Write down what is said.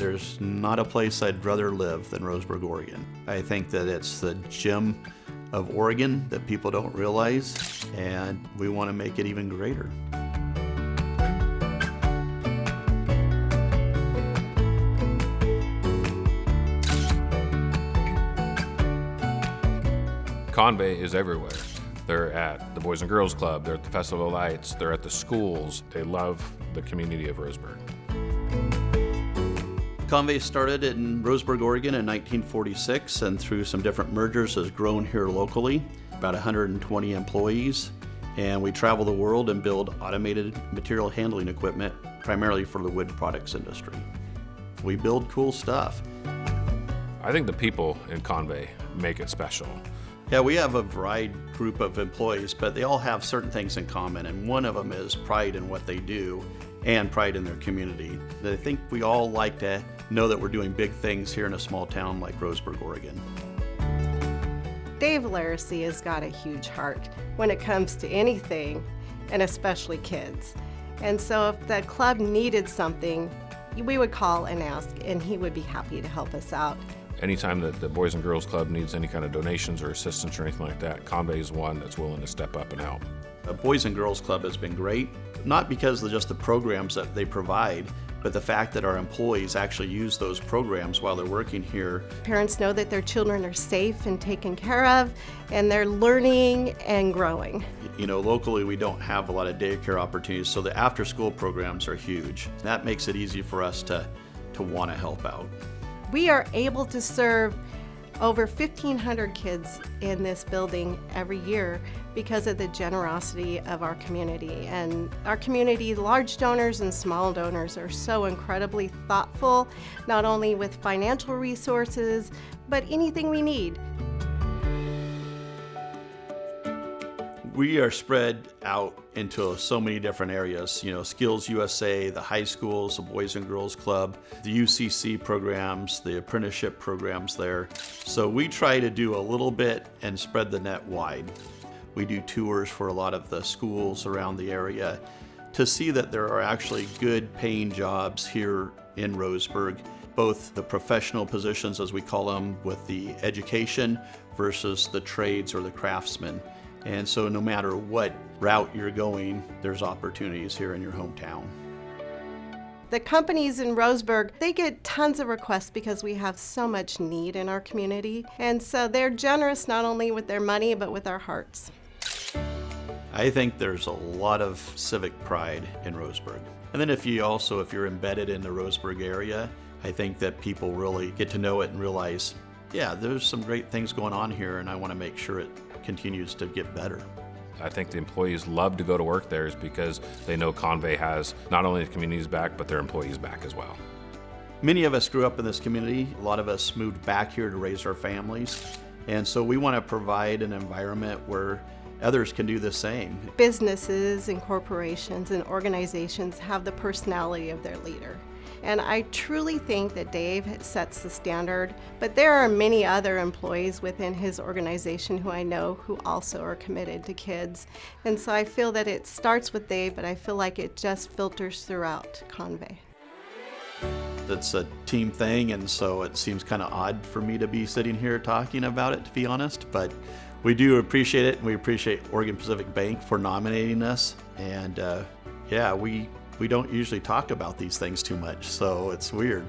There's not a place I'd rather live than Roseburg, Oregon. I think that it's the gem of Oregon that people don't realize, and we want to make it even greater. Con-Vey is everywhere. They're at the Boys and Girls Club, they're at the Festival of Lights, they're at the schools. They love the community of Roseburg. Con-Vey started in Roseburg, Oregon in 1946, and through some different mergers has grown here locally, about 120 employees. And we travel the world and build automated material handling equipment, primarily for the wood products industry. We build cool stuff. I think the people in Con-Vey make it special. Yeah, we have a varied group of employees, but they all have certain things in common, and one of them is pride in what they do and pride in their community. I think we all like to know that we're doing big things here in a small town like Roseburg, Oregon. Dave Laracy has got a huge heart when it comes to anything, and especially kids. And so if the club needed something, we would call and ask, and he would be happy to help us out. Anytime that the Boys and Girls Club needs any kind of donations or assistance or anything like that, Con-Vey is one that's willing to step up and help. The Boys and Girls Club has been great, not because of just the programs that they provide, but the fact that our employees actually use those programs while they're working here. Parents know that their children are safe and taken care of, and they're learning and growing. You know, locally we don't have a lot of daycare opportunities, so the after-school programs are huge. That makes it easy for us to want to help out. We are able to serve over 1,500 kids in this building every year because of the generosity of our community. And our community, large donors and small donors, are so incredibly thoughtful, not only with financial resources, but anything we need. We are spread out into so many different areas, you know, Skills USA, the high schools, the Boys and Girls Club, the UCC programs, the apprenticeship programs there. So we try to do a little bit and spread the net wide. We do tours for a lot of the schools around the area to see that there are actually good paying jobs here in Roseburg, both the professional positions, as we call them, with the education versus the trades or the craftsmen. And so no matter what route you're going, there's opportunities here in your hometown. The companies in Roseburg, they get tons of requests because we have so much need in our community. And so they're generous not only with their money, but with our hearts. I think there's a lot of civic pride in Roseburg. And then if you're embedded in the Roseburg area, I think that people really get to know it and realize, yeah, there's some great things going on here, and I want to make sure it continues to get better. I think the employees love to go to work there is because they know Con-Vey has not only the community's back, but their employees' back as well. Many of us grew up in this community. A lot of us moved back here to raise our families. And so we want to provide an environment where others can do the same. Businesses and corporations and organizations have the personality of their leader. And I truly think that Dave sets the standard, but there are many other employees within his organization who I know who also are committed to kids. And so I feel that it starts with Dave, but I feel like it just filters throughout Con-Vey. It's a team thing, and so it seems kind of odd for me to be sitting here talking about it, to be honest, but we do appreciate it, and we appreciate Oregon Pacific Bank for nominating us. And we don't usually talk about these things too much, so it's weird.